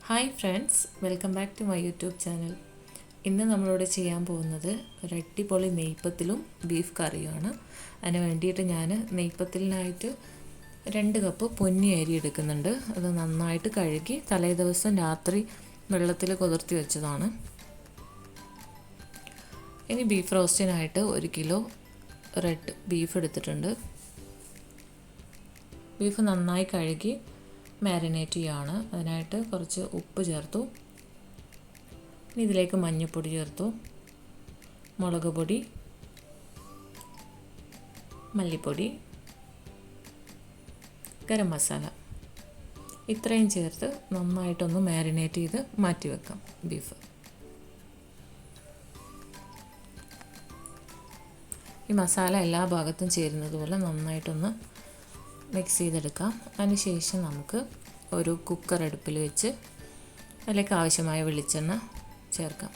Hi friends, welcome back to my YouTube channel. ഇന്ന് നമ്മളിവിടെ ചെയ്യാൻ പോകുന്നത് ഒരു അടിപൊളി നെയ്പ്പത്തിലും ബീഫ് കറിയുമാണ്. അതിന് വേണ്ടിയിട്ട് ഞാൻ നെയ്പ്പത്തിലിനായിട്ട് 2 കപ്പ് പൊന്നി അരി എടുക്കുന്നുണ്ട്. അത് നന്നായിട്ട് കഴുകി തലേ ദിവസം രാത്രി വെള്ളത്തിൽ കുതിർത്തി വെച്ചതാണ്. ഇനി ബീഫ് റോസ്റ്റിനായിട്ട് 1 കിലോ റെഡ് ബീഫ് എടുത്തിട്ടുണ്ട്. ബീഫ് നന്നായി കഴുകി മാരിനേറ്റ് ചെയ്യുകയാണ്. അതിനായിട്ട് കുറച്ച് ഉപ്പ് ചേർത്തു. ഇനി ഇതിലേക്ക് മഞ്ഞൾപ്പൊടി ചേർത്തു, മുളക് പൊടി, മല്ലിപ്പൊടി, ഗരം മസാല ഇത്രയും ചേർത്ത് നന്നായിട്ടൊന്ന് മാരിനേറ്റ് ചെയ്ത് മാറ്റി വെക്കാം ബീഫ്. ഈ മസാല എല്ലാ ഭാഗത്തും ചേരുന്നത് പോലെ നന്നായിട്ടൊന്ന് മിക്സ് ചെയ്തെടുക്കാം. അതിനുശേഷം നമുക്ക് ഒരു കുക്കർ അടുപ്പിൽ വെച്ച് അതിലേക്ക് ആവശ്യമായ വെളിച്ചെണ്ണ ചേർക്കാം.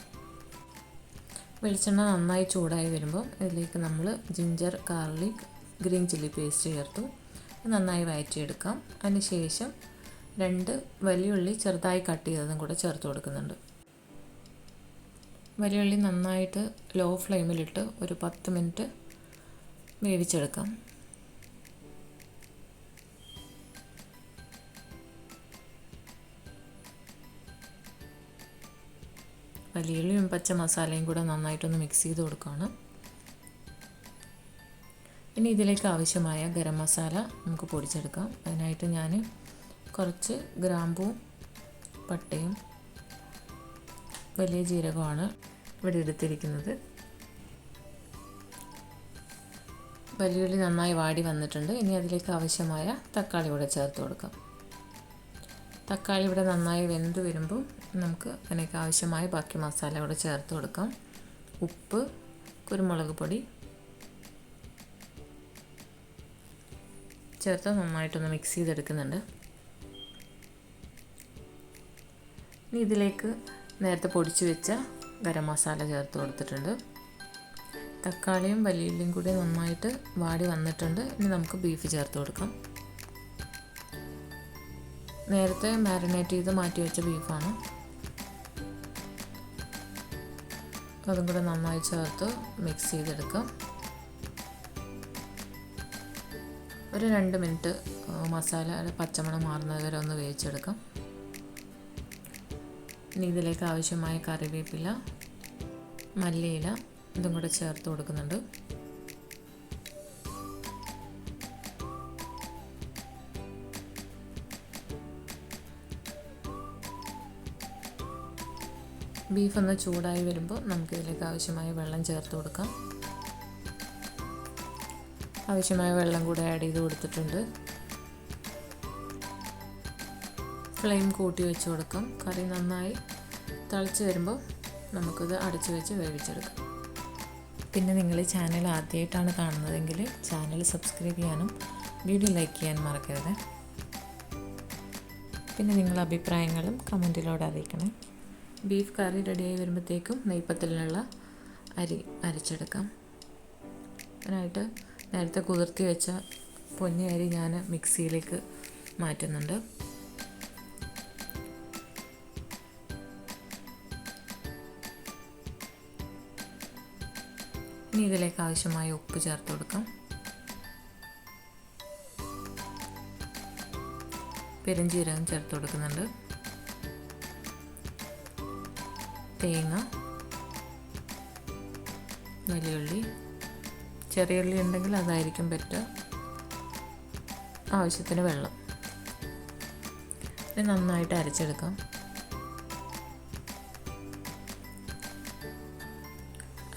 വെളിച്ചെണ്ണ നന്നായി ചൂടായി വരുമ്പോൾ ഇതിലേക്ക് നമ്മൾ ginger, garlic, green chilli paste ചേർത്തു നന്നായി വഴറ്റിയെടുക്കാം. അതിനുശേഷം 2 വലിയ ഉള്ളി ചെറുതായി കട്ട് ചെയ്തതും കൂടെ ചേർത്ത് കൊടുക്കുന്നുണ്ട്. വലിയ ഉള്ളി നന്നായിട്ട് ലോ ഫ്ലെയിമിലിട്ട് ഒരു 10 മിനിറ്റ് വേവിച്ചെടുക്കാം. വലിയുള്ളിയും പച്ച മസാലയും കൂടെ നന്നായിട്ടൊന്ന് മിക്സ് ചെയ്ത് കൊടുക്കുകയാണ്. ഇനി ഇതിലേക്ക് ആവശ്യമായ ഗരം മസാല നമുക്ക് പൊടിച്ചെടുക്കാം. അതിനായിട്ട് ഞാൻ കുറച്ച് ഗ്രാമ്പൂവും പട്ടയും വലിയ ജീരകമാണ് ഇവിടെ എടുത്തിരിക്കുന്നത്. വലിയുള്ളി നന്നായി വാടി വന്നിട്ടുണ്ട്. ഇനി അതിലേക്ക് ആവശ്യമായ തക്കാളി കൂടെ ചേർത്ത് കൊടുക്കാം. തക്കാളി ഇവിടെ നന്നായി വെന്ത് വരുമ്പോൾ നമുക്ക് അതിലേക്ക് ആവശ്യമായ ബാക്കി മസാല കൂടെ ചേർത്ത് കൊടുക്കാം. ഉപ്പ്, കുരുമുളക് പൊടി ചേർത്ത് നന്നായിട്ടൊന്ന് മിക്സ് ചെയ്തെടുക്കുന്നുണ്ട്. ഇനി ഇതിലേക്ക് നേരത്തെ പൊടിച്ച് വെച്ച ഗരം മസാല ചേർത്ത് കൊടുത്തിട്ടുണ്ട്. തക്കാളിയും വലിയുള്ളിയും കൂടി നന്നായിട്ട് വാടി വന്നിട്ടുണ്ട്. ഇനി നമുക്ക് ബീഫ് ചേർത്ത് കൊടുക്കാം. നേരത്തെ മാരിനേറ്റ് ചെയ്ത് മാറ്റി വെച്ച ബീഫാണ്. അതും കൂടെ നന്നായി ചേർത്ത് മിക്സ് ചെയ്തെടുക്കാം. ഒരു 2 മിനിറ്റ് മസാല പച്ചമണം മാറുന്നത് വരെ ഒന്ന് വേവിച്ചെടുക്കാം. ഇനി ഇതിലേക്ക് ആവശ്യമായ കറിവേപ്പില, മല്ലിയില ഇതും കൂടെ ചേർത്ത് കൊടുക്കുന്നുണ്ട്. ബീഫ് ഒന്ന് ചൂടായി വരുമ്പോൾ നമുക്കിതിലേക്ക് ആവശ്യമായ വെള്ളം ചേർത്ത് കൊടുക്കാം. ആവശ്യമായ വെള്ളം കൂടെ ആഡ് ചെയ്ത് കൊടുത്തിട്ടുണ്ട്. ഫ്ലെയിം കൂട്ടി വെച്ച് കൊടുക്കാം. കറി നന്നായി തിളച്ച് വരുമ്പോൾ നമുക്കിത് അടച്ചു വെച്ച് വേവിച്ചെടുക്കാം. പിന്നെ നിങ്ങൾ ഈ ചാനൽ ആദ്യമായിട്ടാണ് കാണുന്നതെങ്കിൽ ചാനൽ സബ്സ്ക്രൈബ് ചെയ്യാനും വീഡിയോ ലൈക്ക് ചെയ്യാനും മറക്കരുത്. പിന്നെ നിങ്ങളുടെ അഭിപ്രായങ്ങളും കമൻറ്റിലൂടെ അറിയിക്കണം. ബീഫ് കറി റെഡിയായി വരുമ്പോഴത്തേക്കും നെയ്പ്പത്തലിനുള്ള അരി അരച്ചെടുക്കാം. അതിനായിട്ട് നേരത്തെ കുതിർത്തി വെച്ച പൊന്നി അരി ഞാൻ മിക്സിയിലേക്ക് മാറ്റുന്നുണ്ട്. ഇനി ഇതിലേക്ക് ആവശ്യമായ ഉപ്പ് ചേർത്ത് കൊടുക്കാം. പെരുംജീരകം ചേർത്ത് കൊടുക്കുന്നുണ്ട്. തേങ്ങ, വലിയുള്ളി, ചെറിയ ഉള്ളി ഉണ്ടെങ്കിൽ അതായിരിക്കും പറ്റുക. ആവശ്യത്തിന് വെള്ളം. ഇത് നന്നായിട്ട് അരച്ചെടുക്കാം.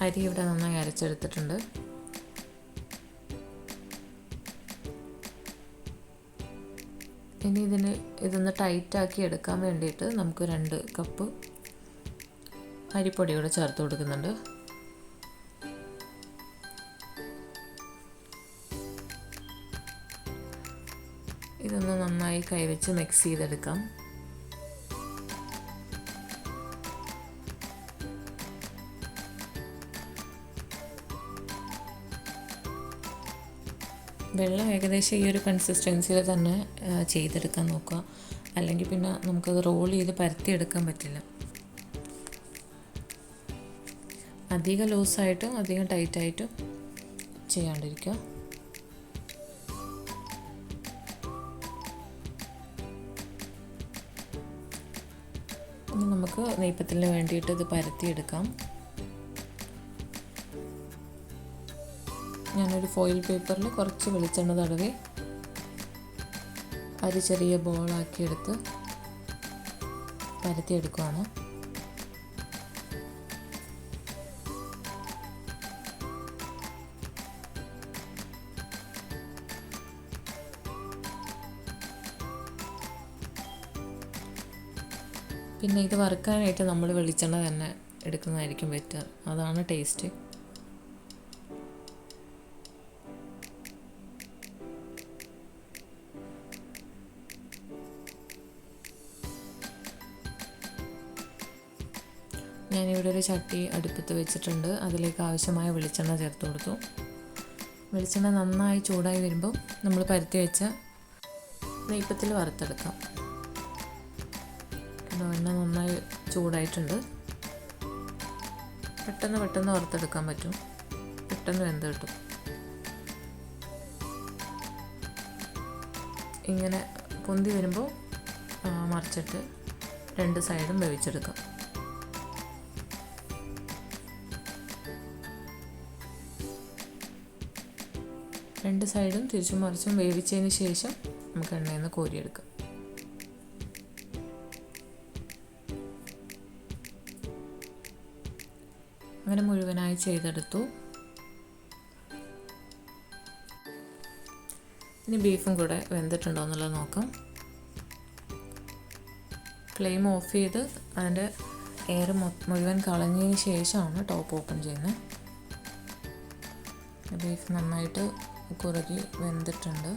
അരി ഇവിടെ നന്നായി അരച്ചെടുത്തിട്ടുണ്ട്. ഇനി ഇതൊന്ന് ടൈറ്റാക്കി എടുക്കാൻ വേണ്ടിയിട്ട് നമുക്ക് 2 കപ്പ് അരിപ്പൊടി കൂടെ ചേർത്ത് കൊടുക്കുന്നുണ്ട്. ഇതൊന്ന് നന്നായി കൈവച്ച് മിക്സ് ചെയ്തെടുക്കാം. വെള്ളം ഏകദേശം ഈ ഒരു കൺസിസ്റ്റൻസിയിൽ തന്നെ ചെയ്തെടുക്കാൻ നോക്കുക. അല്ലെങ്കിൽ പിന്നെ നമുക്കത് റോൾ ചെയ്ത് പരത്തിയെടുക്കാൻ പറ്റില്ല. അധികം ലൂസായിട്ടും അധികം ടൈറ്റായിട്ടും ചെയ്യാണ്ടിരിക്കുക. ഇനി നമുക്ക് നെയ്പ്പത്തിന് വേണ്ടിയിട്ട് ഇത് പരത്തിയെടുക്കാം. ഞാനൊരു ഫോയിൽ പേപ്പറിൽ കുറച്ച് വെളിച്ചെണ്ണ തടവി അരി ചെറിയ ബോളാക്കിയെടുത്ത് പരത്തിയെടുക്കുകയാണ്. പിന്നെ ഇത് വറുക്കാനായിട്ട് നമ്മൾ വെളിച്ചെണ്ണ തന്നെ എടുക്കുന്നതായിരിക്കും ബെറ്റർ. അതാണ് ടേസ്റ്റ്. ഞാനിവിടെ ഒരു ചട്ടി അടുപ്പത്ത് വെച്ചിട്ടുണ്ട്. അതിലേക്ക് ആവശ്യമായ വെളിച്ചെണ്ണ ചേർത്ത് കൊടുത്തു. വെളിച്ചെണ്ണ നന്നായി ചൂടായി വരുമ്പോൾ നമ്മൾ പരത്തി വെച്ച നെയ്പ്പത്തിൽ വറുത്തെടുക്കാം. എണ്ണ നന്നായി ചൂടായിട്ടുണ്ട്. പെട്ടെന്ന് വറുത്തെടുക്കാൻ പറ്റും. പെട്ടെന്ന് വെന്ത് കിട്ടും. ഇങ്ങനെ പൊന്തി വരുമ്പോൾ മറിച്ചിട്ട് 2 സൈഡും വേവിച്ചെടുക്കാം. രണ്ട് സൈഡും തിരിച്ചും മറിച്ചും വേവിച്ചതിന് ശേഷം നമുക്ക് എണ്ണയിൽ നിന്ന് കോരിയെടുക്കാം. അങ്ങനെ മുഴുവനായി ചെയ്തെടുത്തു. ഇനി ബീഫും കൂടെ വെന്തിട്ടുണ്ടോ എന്നുള്ളത് നോക്കാം. ഫ്ലെയിം ഓഫ് ചെയ്ത് അതിൻ്റെ എയർ മുഴുവൻ കളഞ്ഞതിന് ശേഷമാണ് ടോപ്പ് ഓപ്പൺ ചെയ്യുന്നത്. ബീഫ് നന്നായിട്ട് കുറുകി വെന്തിട്ടുണ്ട്.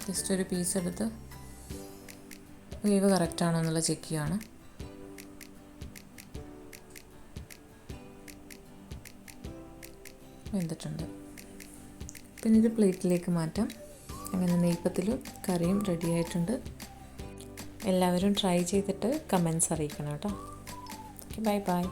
ജസ്റ്റ് ഒരു പീസ് എടുത്ത് വേവ് കറക്റ്റാണോ എന്നുള്ള ചെക്ക് ചെയ്യാണ്. വെന്തിട്ടുണ്ട്. പിന്നെ ഇത് പ്ലേറ്റിലേക്ക് മാറ്റാം. അങ്ങനെ നെയ്പ്പത്തിലും കറിയും റെഡി ആയിട്ടുണ്ട്. എല്ലാവരും ട്രൈ ചെയ്തിട്ട് കമൻറ്റ്സ് അറിയിക്കണം കേട്ടോ. Bye bye.